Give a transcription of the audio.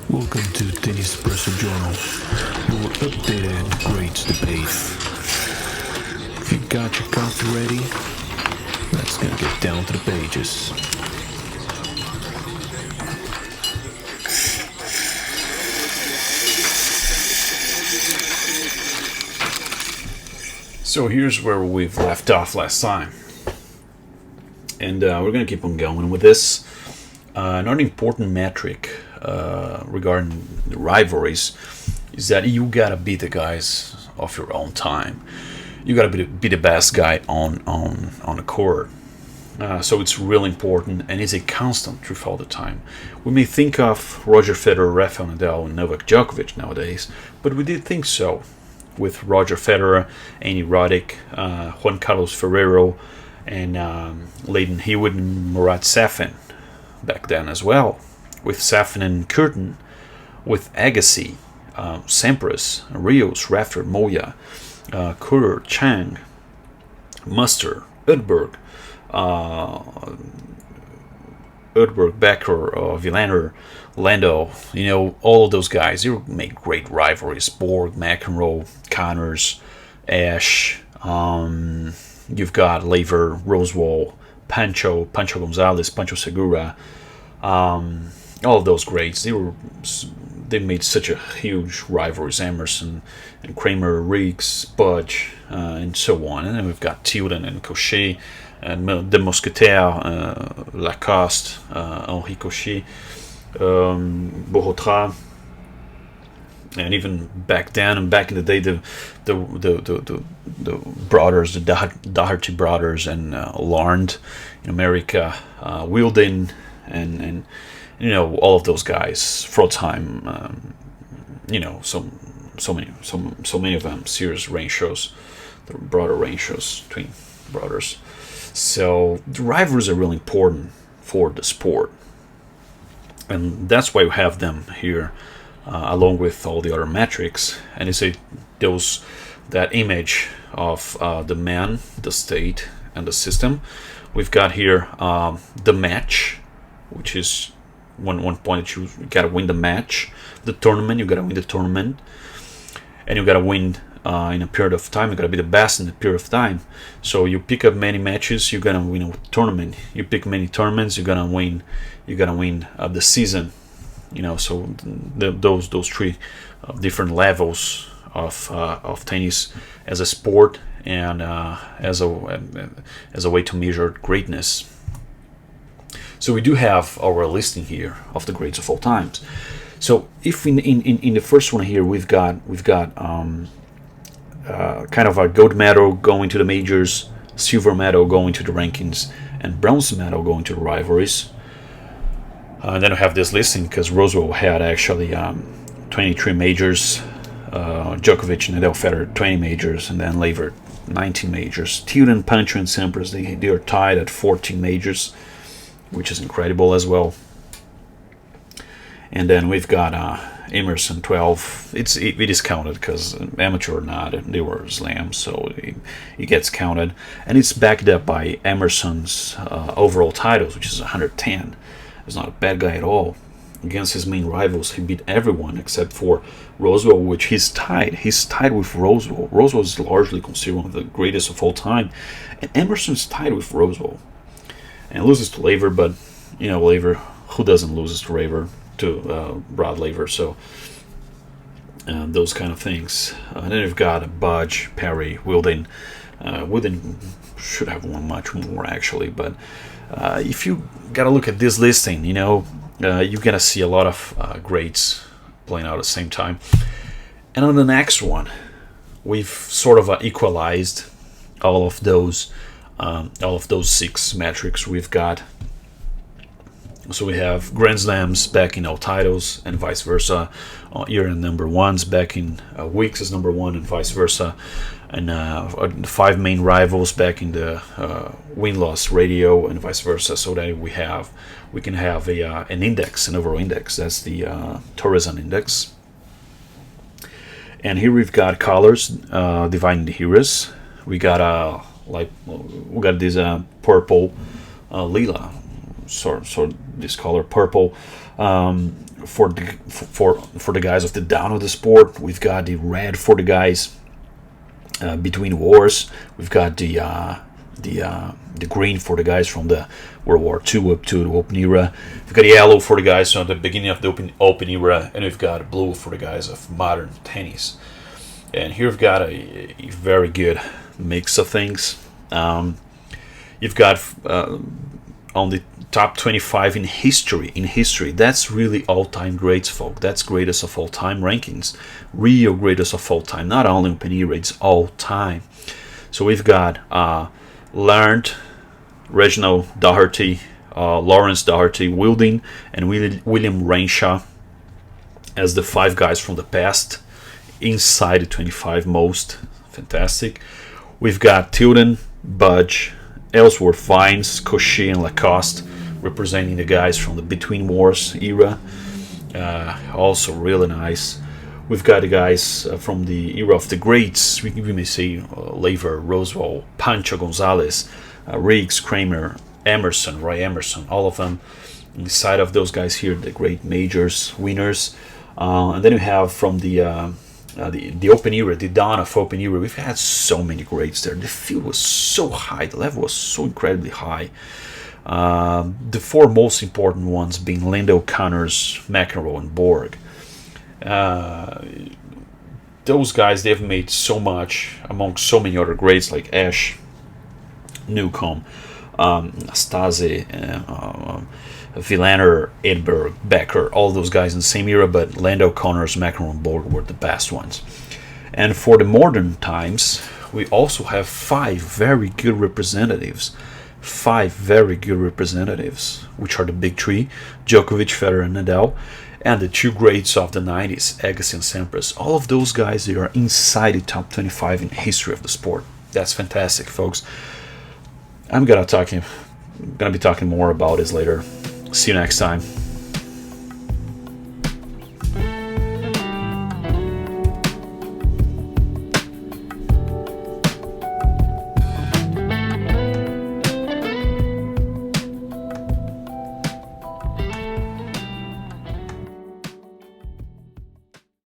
Welcome to Tennis Espresso Journal, your updated grades debate. If you got your coffee ready, let's gonna get down to the pages. So here's where we've left off last time. And we're going to keep on going with this. Another important metric regarding the rivalries is that you got to be the guys of your own time. You got to be the best guy on the court. So it's really important, and it's a constant truth all the time. We may think of Roger Federer, Rafael Nadal, and Novak Djokovic nowadays, but we did think so with Roger Federer, Andy Roddick, Juan Carlos Ferrero, and Leighton Hewitt and Murat Safin back then as well. With Safin and Curtin, with Agassi, Sampras, Rios, Rafter, Moya, Kurer, Chang, Muster, Udberg, Becker, Villander, Lando, all of those guys, they make great rivalries. Borg, McEnroe, Connors, Ash, you've got Laver, Rosewall, Pancho Gonzalez, Pancho Segura, all of those greats. They made such a huge rivalries. Emerson and Kramer, Riggs, Budge, and so on. And then we've got Tilden and Cochet, and the Mousquetaire, Lacoste, Henri Cochet, Bohotra, and even back then and back in the day, the brothers, the Daugherty brothers, and Larned in America, Wilden, and all of those guys, Frotzheim, so many of them, serious rain shows, the brother rain shows, twin brothers. So the rivalries are really important for the sport, and that's why we have them here, along with all the other metrics. And it's that image of the man, the state, and the system. We've got here the match, which is one point that you gotta win the match. The tournament, you gotta win the tournament, and you gotta win in a period of time. You gotta be the best in a period of time. So you pick up many matches, you're gonna win a tournament. You pick many tournaments, you're gonna win. You gotta win the season. So those three different levels of tennis as a sport and as a way to measure greatness. So we do have our listing here of the greats of all times. So if in the first one here we've got kind of a gold medal going to the majors, silver medal going to the rankings, and bronze medal going to the rivalries. And then we have this listing because Rosewell had actually 23 majors, Djokovic and Nadal Federer 20 majors, and then Laver 19 majors. Tilden, Pancho, and Sampras, they are tied at 14 majors, which is incredible as well. And then we've got Emerson 12. It is counted because amateur or not, they were slams, so it gets counted. And it's backed up by Emerson's overall titles, which is 110. He's not a bad guy at all. Against his main rivals, he beat everyone except for Rosewell, which he's tied. He's tied with Rosewell. Rosewell is largely considered one of the greatest of all time, and Emerson's tied with Rosewell. And loses to Laver, but Laver, who doesn't lose to Laver, to Rod Laver? So those kind of things. And then you've got Budge, Perry, Wilden. Wilden should have won much more actually, but if you gotta look at this listing, you're gonna see a lot of greats playing out at the same time. And on the next one, we've sort of equalized all of those six metrics we've got. So we have Grand Slams backing all titles and vice versa. Year number ones backing weeks as number one and vice versa. And 5 main rivals backing the win-loss ratio and vice versa. So that we can have an index, an overall index. That's the Torresan index. And here we've got colors dividing the heroes. We got this purple, lila, sort this color purple, for the guys of the down of the sport. We've got the red for the guys between wars. We've got the green for the guys from the World War II up to the Open Era. We've got yellow for the guys from the beginning of the Open Era, and we've got blue for the guys of modern tennis. And here we've got a very good mix of things. You've got on the top 25 in history. That's really all-time greats, folk. That's greatest of all time rankings. Real greatest of all time. Not only Open Era, it's all time. So we've got Learned, Reginald Doherty, Lawrence Doherty, Wilding, and William Renshaw as the 5 guys from the past inside the 25 most. Fantastic. We've got Tilden, Budge, Ellsworth, Vines, Cochet, and Lacoste representing the guys from the Between Wars era. Also really nice. We've got the guys from the era of the greats. We may say Laver, Rosewall, Pancho Gonzalez, Riggs, Kramer, Emerson, Roy Emerson, all of them. Inside of those guys here, the great majors winners. And then we have from the Open Era, the dawn of Open Era, we've had so many greats there. The field was so high, the level was so incredibly high. The 4 most important ones being Lando, Connors, McEnroe, and Borg. Those guys, they've made so much among so many other greats like Ash, Newcomb, Stase, Villaner, Edberg, Becker, all those guys in the same era, but Lando, Connors, McEnroe, and Borg were the best ones. And for the modern times, we also have 5 very good representatives. 5 very good representatives, which are the big 3, Djokovic, Federer, and Nadal, and the 2 greats of the 90s, Agassi and Sampras. All of those guys, they are inside the top 25 in history of the sport. That's fantastic, folks. I'm gonna be talking more about this later. See you next time.